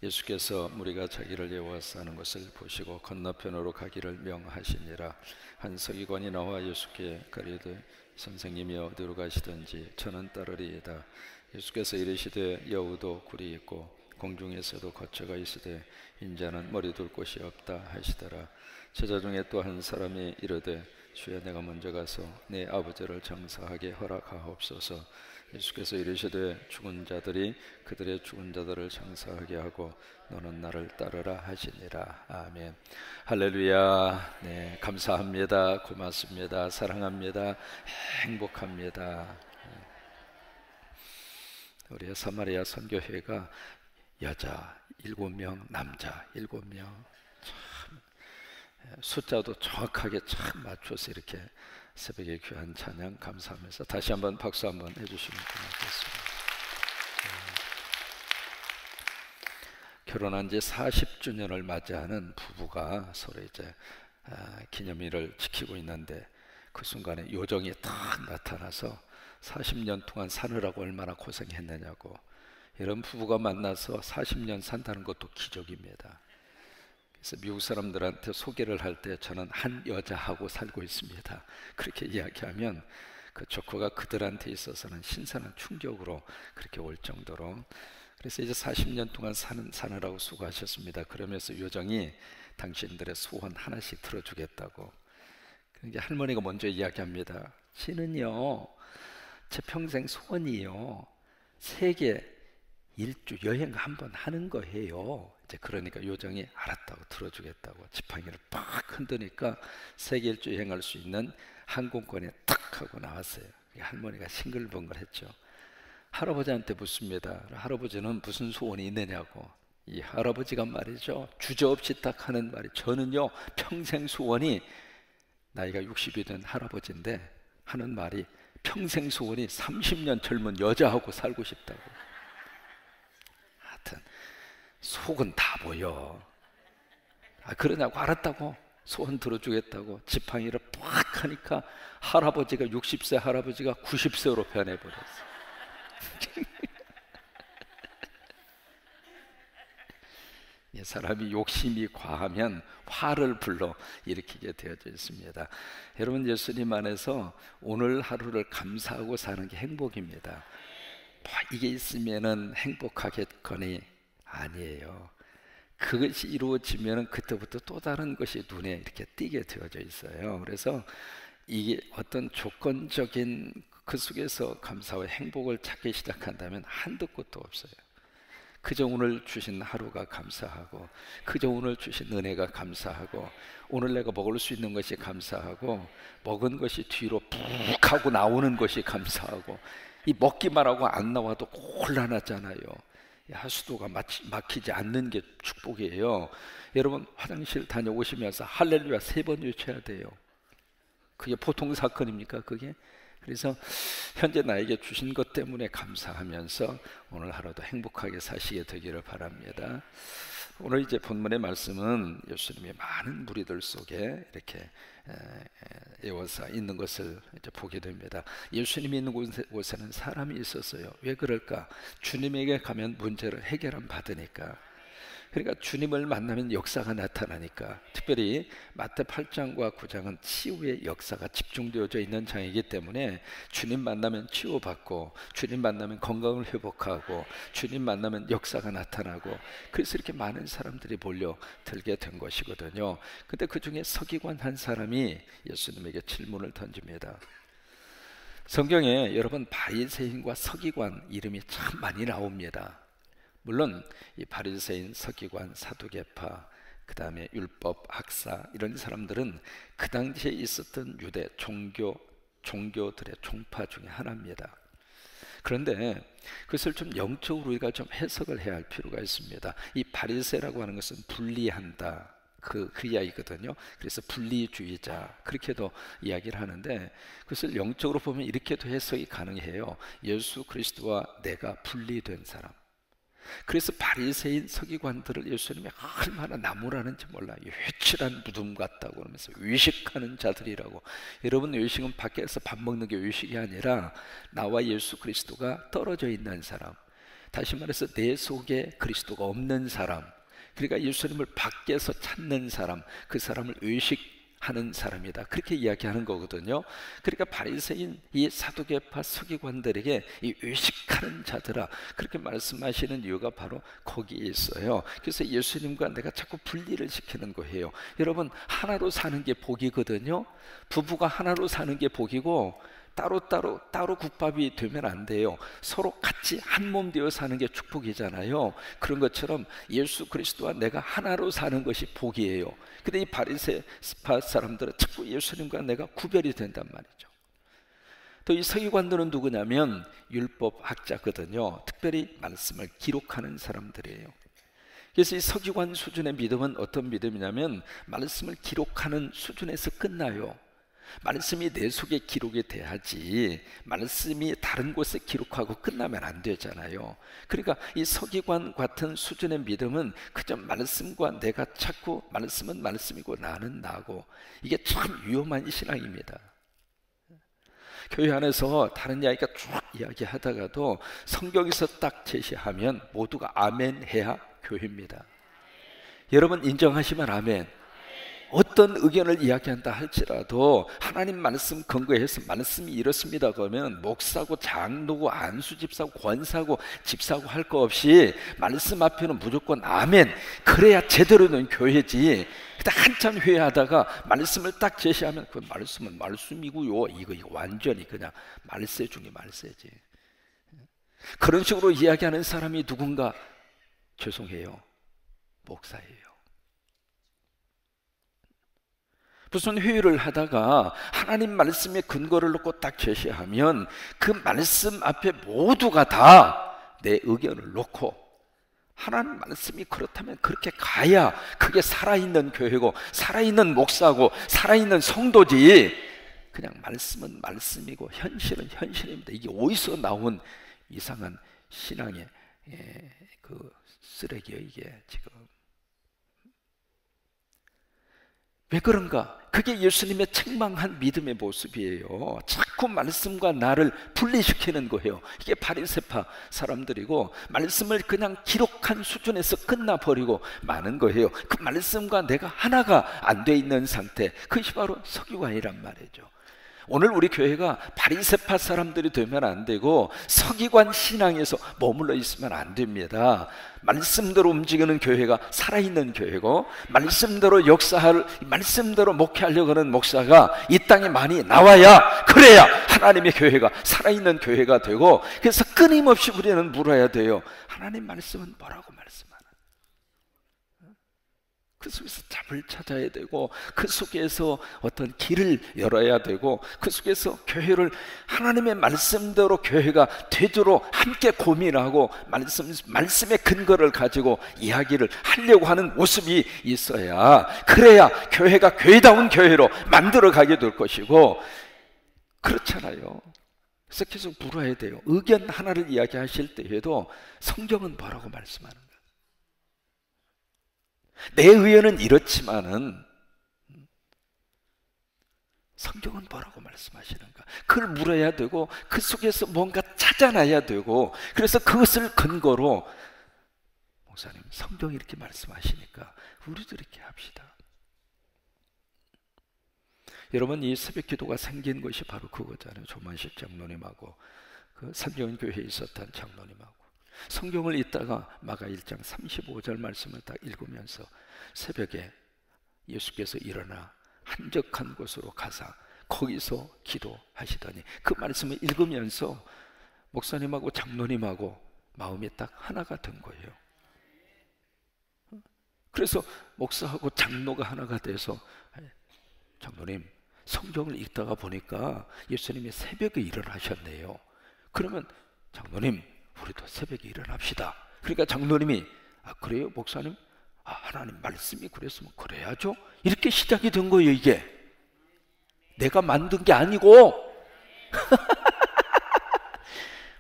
예수께서 무리가 자기를 예워서 하는 것을 보시고 건너편으로 가기를 명하시니라. 한 서기관이 나와 예수께 가리되 선생님이 어디로 가시든지 저는 따르리이다. 예수께서 이르시되 여우도 굴이 있고 공중에서도 거처가 있으되 인자는 머리 둘 곳이 없다 하시더라. 제자 중에 또 한 사람이 이르되 주여, 내가 먼저 가서 내 아버지를 장사하게 허락하옵소서. 예수께서 이르시되 죽은 자들이 그들의 죽은 자들을 장사하게 하고 너는 나를 따르라 하시니라. 아멘. 할렐루야. 네, 감사합니다. 고맙습니다. 사랑합니다. 행복합니다. 우리 사마리아 선교회가 여자 7명, 남자 7명, 참 숫자도 정확하게 참 맞춰서 이렇게 새벽에 귀한 찬양 감사하면서 다시 한번 박수 한번 해주시면 고맙겠습니다. 결혼한 지 40주년을 맞이하는 부부가 서로 이제 기념일을 지키고 있는데 그 순간에 요정이 딱 나타나서 40년 동안 사느라고 얼마나 고생했느냐고. 이런 부부가 만나서 40년 산다는 것도 기적입니다. 그래서 미국 사람들한테 소개를 할 때 저는 한 여자하고 살고 있습니다, 그렇게 이야기하면 그 조커가 그들한테 있어서는 신선한 충격으로 그렇게 올 정도로. 그래서 이제 40년 동안 사느라고 수고하셨습니다. 그러면서 요정이 당신들의 소원 하나씩 들어주겠다고. 그러니까 할머니가 먼저 이야기합니다. 저는요, 제 평생 소원이요, 세계 일주 여행 한번 하는 거예요. 이제 그러니까 요정이 알았다고 들어주겠다고 지팡이를 팍 흔드니까 세계 일주 여행할 수 있는 항공권에 탁 하고 나왔어요. 할머니가 싱글벙글했죠. 할아버지한테 묻습니다. 할아버지는 무슨 소원이 있느냐고. 이 할아버지가 말이죠, 주저없이 딱 하는 말이, 저는요 평생 소원이, 나이가 60이 된 할아버지인데 하는 말이, 평생 소원이 30년 젊은 여자하고 살고 싶다고. 하여튼 속은 다 보여. 그러냐고. 알았다고. 소원 들어주겠다고 지팡이를 팍 하니까 할아버지가, 60세 할아버지가 90세로 변해버렸어. 이 사람이 욕심이 과하면 화를 불러 일으키게 되어져 있습니다. 여러분, 예수님 안에서 오늘 하루를 감사하고 사는 게 행복입니다. 이게 있으면은 행복하겠거니 아니에요. 그것이 이루어지면 그때부터 또 다른 것이 눈에 이렇게 띄게 되어져 있어요. 그래서 이게 어떤 조건적인 그 속에서 감사와 행복을 찾기 시작한다면 한도 끝도 없어요. 그저 오늘 주신 하루가 감사하고, 그저 오늘 주신 은혜가 감사하고, 오늘 내가 먹을 수 있는 것이 감사하고, 먹은 것이 뒤로 푹 하고 나오는 것이 감사하고, 이 먹기만 하고 안 나와도 곤란하잖아요. 하수도가 막히지 않는 게 축복이에요. 여러분, 화장실 다녀오시면서 할렐루야 3번 외쳐야 돼요. 그게 보통 사건입니까, 그게? 그래서 현재 나에게 주신 것 때문에 감사하면서 오늘 하루도 행복하게 사시게 되기를 바랍니다. 오늘 이제 본문의 말씀은 예수님의 많은 무리들 속에 이렇게 예워서 있는 것을 이제 보게 됩니다. 예수님이 있는 곳에는 사람이 있었어요. 왜 그럴까? 주님에게 가면 문제를 해결함 받으니까. 그러니까 주님을 만나면 역사가 나타나니까. 특별히 마태 8장과 9장은 치유의 역사가 집중되어져 있는 장이기 때문에 주님 만나면 치유받고, 주님 만나면 건강을 회복하고, 주님 만나면 역사가 나타나고, 그래서 이렇게 많은 사람들이 몰려들게 된 것이거든요. 근데 그 중에 서기관 한 사람이 예수님에게 질문을 던집니다. 성경에 여러분, 바리새인과 서기관 이름이 참 많이 나옵니다. 물론 이 바리새인, 서기관, 사두개파, 그 다음에 율법 학사, 이런 사람들은 그 당시에 있었던 유대 종교들의 종파 중에 하나입니다. 그런데 그것을 좀 영적으로 우리가 좀 해석을 해야 할 필요가 있습니다. 이 바리새라고 하는 것은 분리한다, 그 이야기거든요. 그래서 분리주의자, 그렇게도 이야기를 하는데, 그것을 영적으로 보면 이렇게도 해석이 가능해요. 예수 그리스도와 내가 분리된 사람. 그래서 바리새인 서기관들을 예수님이 얼마나 나무라는지 몰라요. 회칠한 무덤 같다고 그러면서 외식하는 자들이라고. 여러분, 외식은 밖에서 밥 먹는 게 외식이 아니라 나와 예수 그리스도가 떨어져 있는 사람, 다시 말해서 내 속에 그리스도가 없는 사람, 그러니까 예수님을 밖에서 찾는 사람, 그 사람을 의식하는 사람이다, 그렇게 이야기하는 거거든요. 그러니까 바리새인 이 사두개파 서기관들에게 이 의식하는 자들아, 그렇게 말씀하시는 이유가 바로 거기에 있어요. 그래서 예수님과 내가 자꾸 분리를 시키는 거예요. 여러분, 하나로 사는 게 복이거든요. 부부가 하나로 사는 게 복이고, 따로 국밥이 되면 안 돼요. 서로 같이 한 몸 되어 사는 게 축복이잖아요. 그런 것처럼 예수 그리스도와 내가 하나로 사는 것이 복이에요. 근데 이 바리새파 사람들은 자꾸 예수님과 내가 구별이 된단 말이죠. 또 이 서기관들은 누구냐면 율법학자거든요. 특별히 말씀을 기록하는 사람들이에요. 그래서 이 서기관 수준의 믿음은 어떤 믿음이냐면 말씀을 기록하는 수준에서 끝나요. 말씀이 내 속에 기록이 돼야지, 말씀이 다른 곳에 기록하고 끝나면 안 되잖아요. 그러니까 이 서기관 같은 수준의 믿음은 그저 말씀과 내가 찾고, 말씀은 말씀이고 나는 나고, 이게 참 위험한 신앙입니다. 교회 안에서 다른 이야기가 쭉 이야기하다가도 성경에서 딱 제시하면 모두가 아멘 해야 교회입니다. 여러분 인정하시면 아멘. 어떤 의견을 이야기한다 할지라도 하나님 말씀 근거해서 말씀이 이렇습니다 그러면 목사고 장로고 안수집사고 권사고 집사고 할 거 없이 말씀 앞에는 무조건 아멘, 그래야 제대로 된 교회지. 근데 한참 회의하다가 말씀을 딱 제시하면 그 말씀은 말씀이고요, 이거 완전히 그냥 말세 중에 말세지. 그런 식으로 이야기하는 사람이 누군가? 죄송해요, 목사예요. 무슨 회의를 하다가 하나님 말씀의 근거를 놓고 딱 제시하면 그 말씀 앞에 모두가 다 내 의견을 놓고, 하나님 말씀이 그렇다면 그렇게 가야 그게 살아있는 교회고 살아있는 목사고 살아있는 성도지, 그냥 말씀은 말씀이고 현실은 현실입니다. 이게 어디서 나온 이상한 신앙의 그 쓰레기예요 이게 지금. 왜 그런가? 그게 예수님의 책망한 믿음의 모습이에요. 자꾸 말씀과 나를 분리시키는 거예요. 이게 바리새파 사람들이고, 말씀을 그냥 기록한 수준에서 끝나버리고 마는 거예요. 그 말씀과 내가 하나가 안 돼 있는 상태, 그것이 바로 서기관이란 말이죠. 오늘 우리 교회가 바리새파 사람들이 되면 안 되고 서기관 신앙에서 머물러 있으면 안 됩니다. 말씀대로 움직이는 교회가 살아있는 교회고, 말씀대로 역사할, 말씀대로 목회하려고 하는 목사가 이 땅에 많이 나와야, 그래야 하나님의 교회가 살아있는 교회가 되고, 그래서 끊임없이 우리는 물어야 돼요. 하나님 말씀은 뭐라고 말씀하나? 그 속에서 답을 찾아야 되고, 그 속에서 어떤 길을 열어야 되고, 그 속에서 교회를 하나님의 말씀대로 교회가 되도록 함께 고민하고 말씀의 근거를 가지고 이야기를 하려고 하는 모습이 있어야, 그래야 교회가 교회다운 교회로 만들어 가게 될 것이고, 그렇잖아요. 그래서 계속 물어야 돼요. 의견 하나를 이야기하실 때에도 성경은 뭐라고 말씀하는 거예요? 내 의견은 이렇지만은 성경은 뭐라고 말씀하시는가? 그걸 물어야 되고, 그 속에서 뭔가 찾아놔야 되고, 그래서 그것을 근거로 목사님 성경이 이렇게 말씀하시니까 우리도 이렇게 합시다. 여러분, 이 새벽 기도가 생긴 것이 바로 그거잖아요. 조만식 장로님하고 그 삼경교회에 있었던 장로님하고 성경을 읽다가 마가 1장 35절 말씀을 딱 읽으면서 새벽에 예수께서 일어나 한적한 곳으로 가사 거기서 기도하시더니, 그 말씀을 읽으면서 목사님하고 장로님하고 마음이 딱 하나가 된 거예요. 그래서 목사하고 장로가 하나가 돼서, 장로님 성경을 읽다가 보니까 예수님이 새벽에 일어나셨네요. 그러면 장로님 우리도 새벽에 일어납시다. 그러니까 장로님이 아 그래요 목사님? 아 하나님 말씀이 그랬으면 그래야죠. 이렇게 시작이 된 거예요. 이게 내가 만든 게 아니고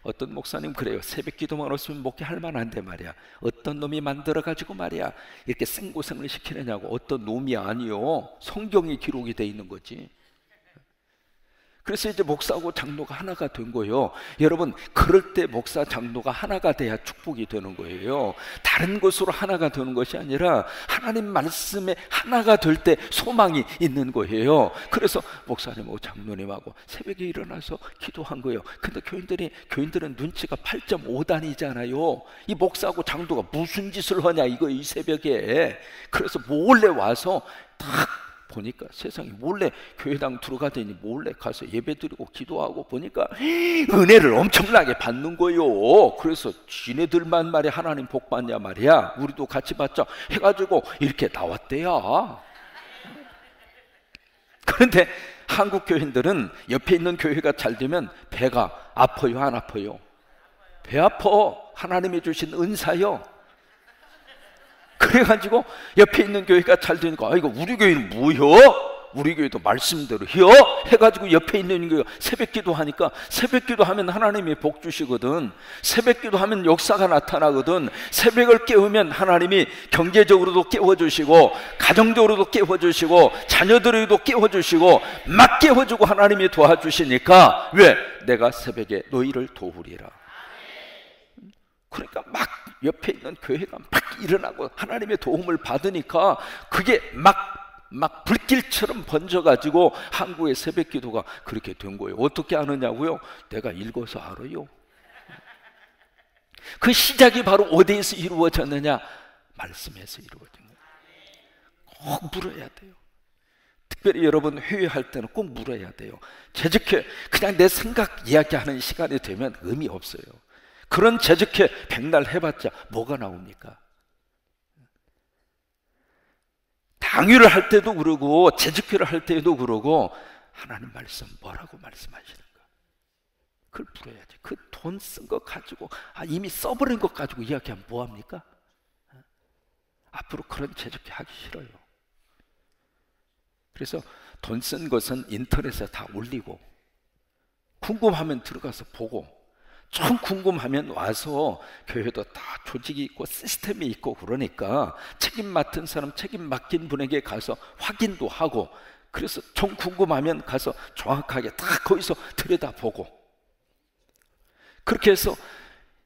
어떤 목사님 그래요. 새벽 기도만 없으면 목회할 만한데 말이야. 어떤 놈이 만들어가지고 말이야 이렇게 생고생을 시키느냐고. 어떤 놈이 아니요, 성경에 기록이 돼 있는 거지. 그래서 이제 목사하고 장로가 하나가 된 거예요. 여러분, 그럴 때 목사 장로가 하나가 돼야 축복이 되는 거예요. 다른 것으로 하나가 되는 것이 아니라 하나님 말씀에 하나가 될 때 소망이 있는 거예요. 그래서 목사님하고 장로님하고 새벽에 일어나서 기도한 거예요. 근데 교인들은 눈치가 8.5단이잖아요 이 목사하고 장로가 무슨 짓을 하냐 이거 이 새벽에. 그래서 몰래 와서 딱 보니까 세상에 몰래 교회당 들어가더니 몰래 가서 예배드리고 기도하고 보니까 은혜를 엄청나게 받는 거예요. 그래서 지네들만 말이야 하나님 복 받냐 말이야, 우리도 같이 받자 해가지고 이렇게 나왔대요. 그런데 한국 교인들은 옆에 있는 교회가 잘 되면 배가 아파요, 안 아파요? 배 아파. 하나님이 주신 은사요. 그래가지고 옆에 있는 교회가 잘 되니까 이거 우리 교회는 뭐요? 우리 교회도 말씀대로 해요 해가지고 옆에 있는 교회가 새벽기도 하니까, 새벽기도 하면 하나님이 복 주시거든. 새벽기도 하면 역사가 나타나거든. 새벽을 깨우면 하나님이 경제적으로도 깨워주시고 가정적으로도 깨워주시고 자녀들에게도 깨워주시고 막 깨워주고 하나님이 도와주시니까, 왜? 내가 새벽에 너희를 도우리라. 그러니까 막 옆에 있는 교회가 막 일어나고 하나님의 도움을 받으니까 그게 막 불길처럼 번져가지고 한국의 새벽기도가 그렇게 된 거예요. 어떻게 아느냐고요? 내가 읽어서 알아요. 그 시작이 바로 어디에서 이루어졌느냐? 말씀에서 이루어진 거예요. 꼭 물어야 돼요. 특별히 여러분 회의할 때는 꼭 물어야 돼요. 재직회 그냥 내 생각 이야기하는 시간이 되면 의미 없어요. 그런 재직회 백날 해봤자 뭐가 나옵니까? 당위를 할 때도 그러고 재직회를 할 때도 그러고 하나님 말씀 뭐라고 말씀하시는가? 그걸 물어야지. 그 돈 쓴 거 가지고 이미 써버린 것 가지고 이야기하면 뭐합니까? 앞으로 그런 재직회 하기 싫어요. 그래서 돈 쓴 것은 인터넷에 다 올리고 궁금하면 들어가서 보고 좀 궁금하면 와서, 교회도 다 조직이 있고 시스템이 있고 그러니까 책임 맡은 사람 책임 맡긴 분에게 가서 확인도 하고, 그래서 좀 궁금하면 가서 정확하게 다 거기서 들여다보고, 그렇게 해서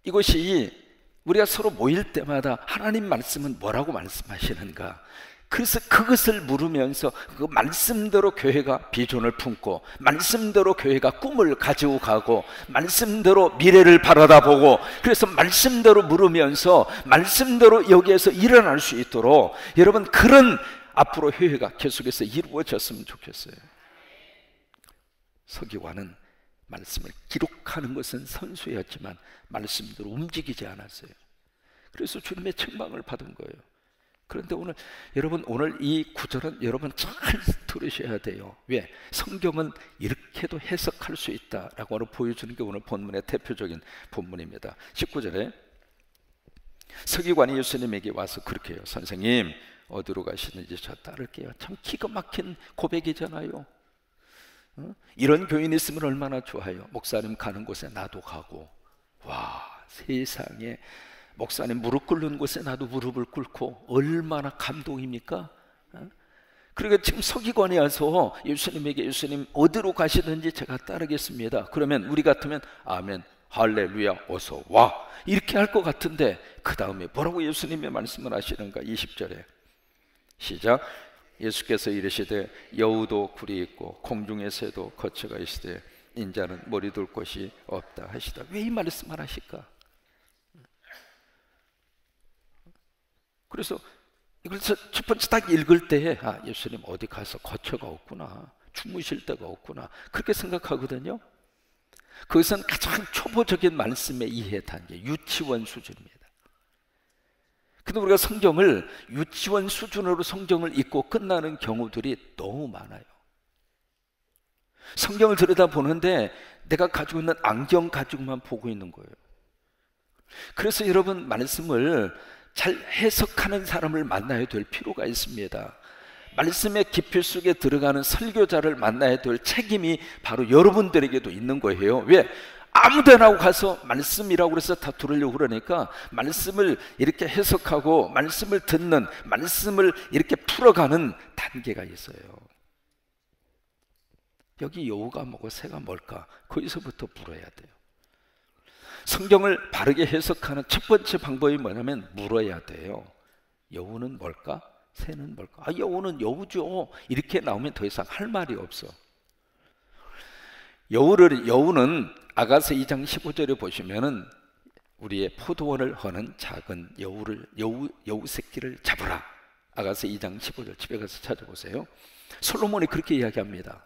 이것이 우리가 서로 모일 때마다 하나님 말씀은 뭐라고 말씀하시는가, 그래서 그것을 물으면서 그 말씀대로 교회가 비전을 품고 말씀대로 교회가 꿈을 가지고 가고 말씀대로 미래를 바라다보고, 그래서 말씀대로 물으면서 말씀대로 여기에서 일어날 수 있도록 여러분 그런 앞으로 회의가 계속해서 이루어졌으면 좋겠어요. 서기관은 말씀을 기록하는 것은 선수였지만 말씀대로 움직이지 않았어요. 그래서 주님의 책망을 받은 거예요. 그런데 여러분 오늘 이 구절은 여러분 잘 들으셔야 돼요. 왜? 성경은 이렇게도 해석할 수 있다라고 보여주는 게 오늘 본문의 대표적인 본문입니다. 19절에 서기관이 예수님에게 와서 그렇게 해요. 선생님 어디로 가시는지 저 따를게요. 참 기가 막힌 고백이잖아요. 이런 교인이 있으면 얼마나 좋아요. 목사님 가는 곳에 나도 가고, 와 세상에 목사님 무릎 꿇는 곳에 나도 무릎을 꿇고, 얼마나 감동입니까? 그러니까 지금 서기관이 와서 예수님에게 예수님 어디로 가시든지 제가 따르겠습니다. 그러면 우리 같으면 아멘 할렐루야 어서 와 이렇게 할 것 같은데, 그 다음에 뭐라고 예수님의 말씀을 하시는가? 20절에 시작. 예수께서 이르시되 여우도 굴이 있고 공중의 새도 거처가 있으되 인자는 머리 둘 곳이 없다 하시다. 왜 이 말씀을 하실까? 그래서 이걸 첫 번째 딱 읽을 때에 예수님 어디 가서 거처가 없구나, 주무실 데가 없구나 그렇게 생각하거든요. 그것은 가장 초보적인 말씀의 이해 단계, 유치원 수준입니다. 근데 우리가 성경을 유치원 수준으로 성경을 읽고 끝나는 경우들이 너무 많아요. 성경을 들여다보는데 내가 가지고 있는 안경 가지고만 보고 있는 거예요. 그래서 여러분 말씀을 잘 해석하는 사람을 만나야 될 필요가 있습니다. 말씀의 깊이 속에 들어가는 설교자를 만나야 될 책임이 바로 여러분들에게도 있는 거예요. 왜? 아무데나 가서 말씀이라고 해서 다 들으려고 그러니까 말씀을 이렇게 해석하고 말씀을 듣는, 말씀을 이렇게 풀어가는 단계가 있어요. 여기 여우가 뭐고 새가 뭘까? 거기서부터 물어야 돼요. 성경을 바르게 해석하는 첫 번째 방법이 뭐냐면 물어야 돼요. 여우는 뭘까? 새는 뭘까? 아, 여우는 여우죠. 이렇게 나오면 더 이상 할 말이 없어. 여우는 아가서 2장 15절에 보시면은 우리의 포도원을 허는 작은 여우 새끼를 잡으라. 아가서 2장 15절 집에 가서 찾아보세요. 솔로몬이 그렇게 이야기합니다.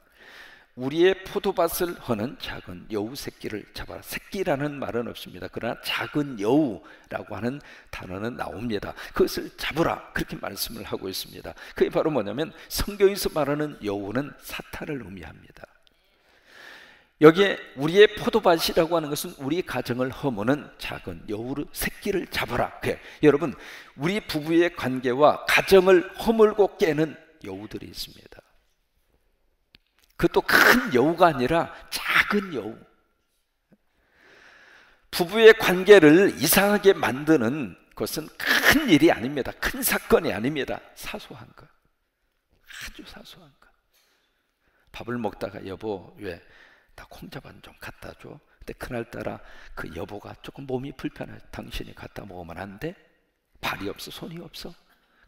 우리의 포도밭을 허는 작은 여우 새끼를 잡아라. 새끼라는 말은 없습니다. 그러나 작은 여우라고 하는 단어는 나옵니다. 그것을 잡으라, 그렇게 말씀을 하고 있습니다. 그게 바로 뭐냐면 성경에서 말하는 여우는 사탄을 의미합니다. 여기에 우리의 포도밭이라고 하는 것은 우리 가정을 허무는 작은 여우 새끼를 잡아라. 여러분, 우리 부부의 관계와 가정을 허물고 깨는 여우들이 있습니다. 그것도 큰 여우가 아니라 작은 여우. 부부의 관계를 이상하게 만드는 것은 큰 일이 아닙니다. 큰 사건이 아닙니다. 사소한 것, 아주 사소한 것. 밥을 먹다가 여보, 왜 나 콩자반 좀 갖다 줘. 근데 그날따라 그 여보가 조금 몸이 불편해. 당신이 갖다 먹으면 안 돼? 발이 없어, 손이 없어?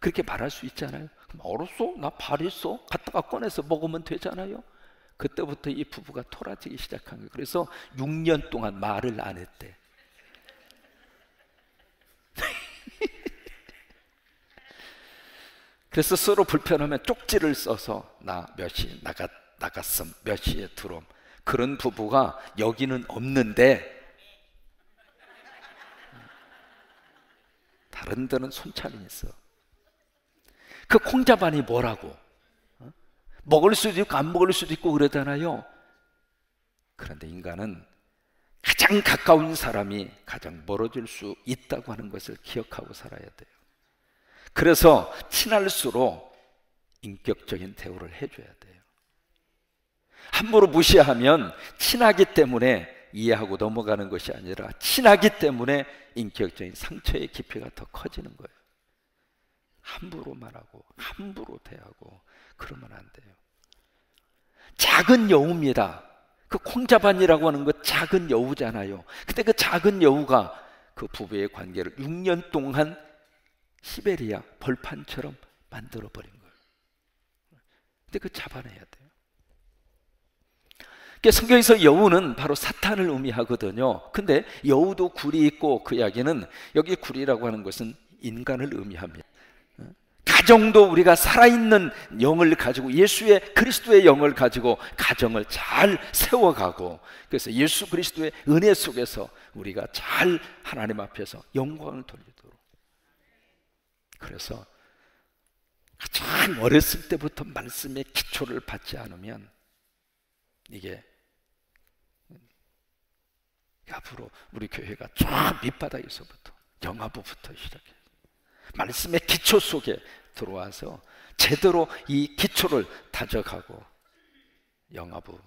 그렇게 말할 수 있잖아요. 그럼 알았어, 나 발 있어, 갖다가 꺼내서 먹으면 되잖아요. 그때부터 이 부부가 토라지기 시작한 거예요. 그래서 6년 동안 말을 안 했대. 그래서 서로 불편하면 쪽지를 써서 나 몇 시에 나갔음, 몇 시에 들어옴. 그런 부부가 여기는 없는데 다른 데는 손참이 있어. 그 콩자반이 뭐라고? 먹을 수도 있고 안 먹을 수도 있고 그러잖아요. 그런데 인간은 가장 가까운 사람이 가장 멀어질 수 있다고 하는 것을 기억하고 살아야 돼요. 그래서 친할수록 인격적인 대우를 해줘야 돼요. 함부로 무시하면 친하기 때문에 이해하고 넘어가는 것이 아니라 친하기 때문에 인격적인 상처의 깊이가 더 커지는 거예요. 함부로 말하고 함부로 대하고 그러면 안 돼요. 작은 여우입니다. 그 콩자반이라고 하는 거 작은 여우잖아요. 근데 그 작은 여우가 그 부부의 관계를 6년 동안 시베리아 벌판처럼 만들어버린 거예요. 근데 그 잡아내야 돼요. 성경에서 여우는 바로 사탄을 의미하거든요. 근데 여우도 굴이 있고, 그 이야기는 여기 굴이라고 하는 것은 인간을 의미합니다. 가정도 우리가 살아있는 영을 가지고 예수의 그리스도의 영을 가지고 가정을 잘 세워가고, 그래서 예수 그리스도의 은혜 속에서 우리가 잘 하나님 앞에서 영광을 돌리도록. 그래서 가장 어렸을 때부터 말씀의 기초를 받지 않으면 이게 앞으로 우리 교회가 저 밑바닥에서부터 영아부부터 시작해서 말씀의 기초 속에 들어와서 제대로 이 기초를 다져가고, 영아부,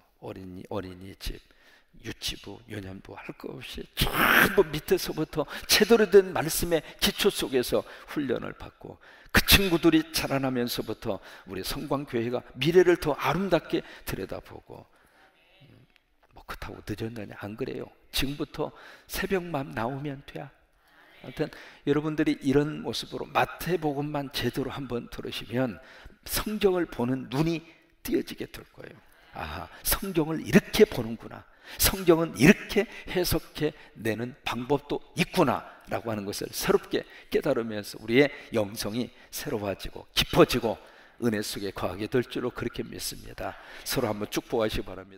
어린이집, 유치부, 유년부 할 것 없이 전부 밑에서부터 제대로 된 말씀의 기초 속에서 훈련을 받고, 그 친구들이 자라나면서부터 우리 성광교회가 미래를 더 아름답게 들여다보고, 뭐 그렇다고 늦었느냐, 안 그래요. 지금부터 새벽만 나오면 돼야. 아무튼 여러분들이 이런 모습으로 마태복음만 제대로 한번 들으시면 성경을 보는 눈이 띄어지게 될 거예요. 아, 성경을 이렇게 보는구나, 성경은 이렇게 해석해 내는 방법도 있구나 라고 하는 것을 새롭게 깨달으면서 우리의 영성이 새로워지고 깊어지고 은혜 속에 거하게 될 줄로 그렇게 믿습니다. 서로 한번 축복하시기 바랍니다.